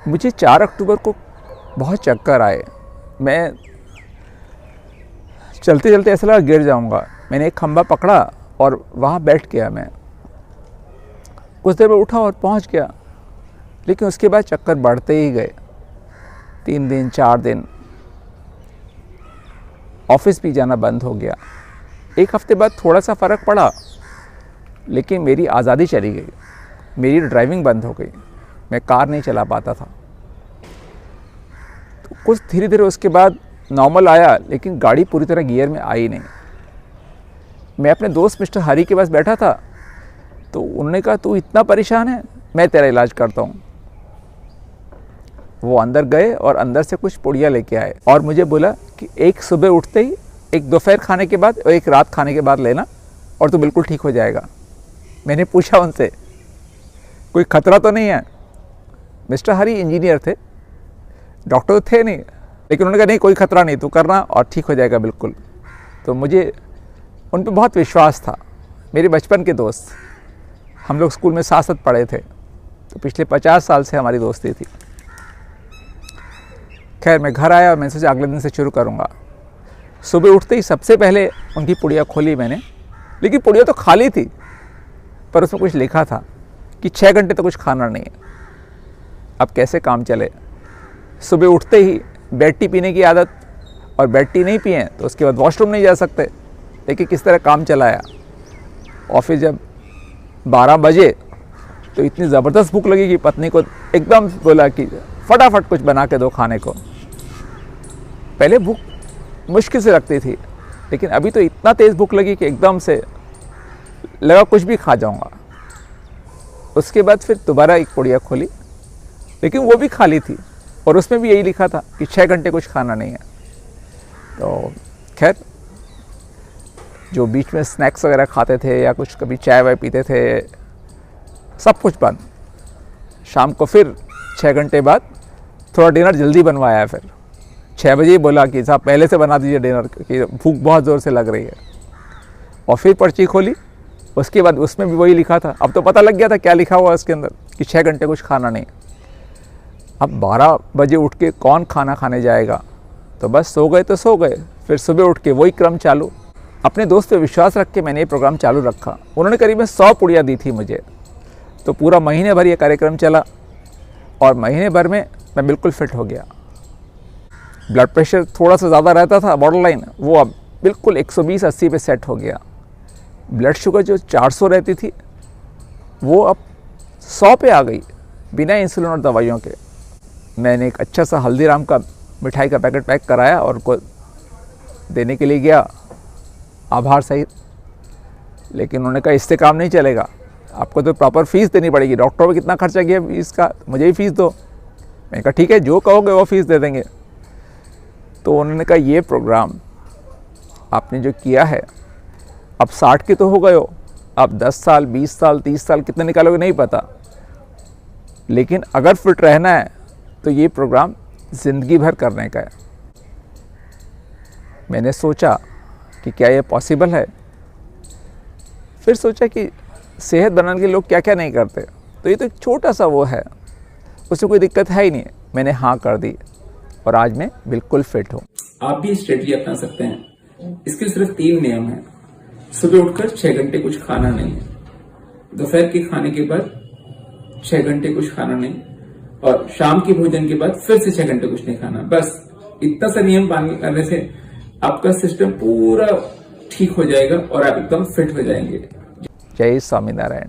मुझे 4 अक्टूबर को बहुत चक्कर आए। मैं चलते चलते ऐसा लगा गिर जाऊंगा। मैंने एक खंभा पकड़ा और वहाँ बैठ गया। मैं कुछ देर में उठा और पहुँच गया, लेकिन उसके बाद चक्कर बढ़ते ही गए। 3 दिन 4 दिन ऑफिस भी जाना बंद हो गया। 1 हफ्ते बाद थोड़ा सा फ़र्क पड़ा, लेकिन मेरी आज़ादी चली गई। मेरी ड्राइविंग बंद हो गई। मैं कार नहीं चला पाता था। तो कुछ धीरे धीरे उसके बाद नॉर्मल आया, लेकिन गाड़ी पूरी तरह गियर में आई नहीं। मैं अपने दोस्त मिस्टर हरी के पास बैठा था, तो उन्होंने कहा तू इतना परेशान है, मैं तेरा इलाज करता हूँ। वो अंदर गए और अंदर से कुछ पुड़िया लेके आए और मुझे बोला कि एक सुबह उठते ही, एक दोपहर खाने के बाद और एक रात खाने के बाद लेना और तू बिल्कुल ठीक हो जाएगा। मैंने पूछा उनसे कोई खतरा तो नहीं है? मिस्टर हरी इंजीनियर थे, डॉक्टर तो थे नहीं, लेकिन उन्होंने कहा नहीं कोई खतरा नहीं, तू करना और ठीक हो जाएगा बिल्कुल। तो मुझे उन पर बहुत विश्वास था। मेरे बचपन के दोस्त, हम लोग स्कूल में साथ साथ पढ़े थे, तो पिछले 50 साल से हमारी दोस्ती थी। खैर मैं घर आया और मैंने सोचा अगले दिन से शुरू करूँगा। सुबह उठते ही सबसे पहले उनकी पुड़िया खोली मैंने, लेकिन पुड़िया तो खाली थी, पर उसमें कुछ लिखा था कि 6 घंटे तो कुछ खाना नहीं है। अब कैसे काम चले? सुबह उठते ही बेड टी पीने की आदत, और बेड टी नहीं पिए तो उसके बाद वॉशरूम नहीं जा सकते। देखिए किस तरह काम चलाया। ऑफिस जब 12 बजे तो इतनी ज़बरदस्त भूख लगी कि पत्नी को एकदम बोला कि फटाफट कुछ बना के दो खाने को। पहले भूख मुश्किल से लगती थी, लेकिन अभी तो इतना तेज़ भूख लगी कि एकदम से लगा कुछ भी खा जाऊंगा। उसके बाद फिर दोबारा एक पुड़िया खोली, लेकिन वो भी खाली थी और उसमें भी यही लिखा था कि 6 घंटे कुछ खाना नहीं है। तो खैर जो बीच में स्नैक्स वगैरह खाते थे या कुछ कभी चाय वाय पीते थे, सब कुछ बंद। शाम को फिर 6 घंटे बाद थोड़ा डिनर जल्दी बनवाया। फिर 6 बजे ही बोला कि साहब पहले से बना दीजिए डिनर, क्योंकि भूख बहुत ज़ोर से लग रही है। और फिर पर्ची खोली, उसके बाद उसमें भी वही लिखा था। अब तो पता लग गया था क्या लिखा हुआ है उसके अंदर, कि 6 घंटे कुछ खाना नहीं। अब 12 बजे उठ के कौन खाना खाने जाएगा? तो बस सो गए तो सो गए। फिर सुबह उठ के वही क्रम चालू। अपने दोस्त पे विश्वास रख के मैंने ये प्रोग्राम चालू रखा। उन्होंने करीबन 100 पुड़िया दी थी मुझे। तो पूरा महीने भर ये कार्यक्रम चला और महीने भर में मैं बिल्कुल फिट हो गया। ब्लड प्रेशर थोड़ा सा ज़्यादा रहता था बॉर्डर लाइन, वो अब बिल्कुल 120-80 पे सेट हो गया। ब्लड शुगर जो 400 रहती थी, वो अब 100 पे आ गई, बिना इंसुलिन और दवाइयों के। मैंने एक अच्छा सा हल्दीराम का मिठाई का पैकेट पैक कराया और उनको देने के लिए गया, आभार सहित। लेकिन उन्होंने कहा इससे काम नहीं चलेगा, आपको तो प्रॉपर फीस देनी पड़ेगी। डॉक्टरों पे कितना खर्चा किया फीस का, मुझे ही फीस दो। मैंने कहा ठीक है, जो कहोगे वो फीस दे देंगे। तो उन्होंने कहा ये प्रोग्राम आपने जो किया है, अब 60 के तो हो गए हो, अब 10 साल 20 साल 30 साल कितने निकालोगे नहीं पता, लेकिन अगर फिट रहना है तो ये प्रोग्राम ज़िंदगी भर करने का है। मैंने सोचा कि क्या ये पॉसिबल है। फिर सोचा कि सेहत बनाने के लोग क्या क्या नहीं करते, तो ये तो एक छोटा सा वो है, उससे कोई दिक्कत है ही नहीं। मैंने हाँ कर दी और आज मैं बिल्कुल फिट हूँ। आप भी स्ट्रेटजी अपना सकते हैं। इसके सिर्फ 3 नियम हैं। सुबह उठकर 6 घंटे कुछ खाना नहीं है, दोपहर के खाने के बाद 6 घंटे कुछ खाना नहीं, और शाम के भोजन के बाद फिर से 6 घंटे कुछ नहीं खाना। बस इतना सा नियम पालन करने से आपका सिस्टम पूरा ठीक हो जाएगा और आप एकदम फिट हो जाएंगे। जय स्वामीनारायण।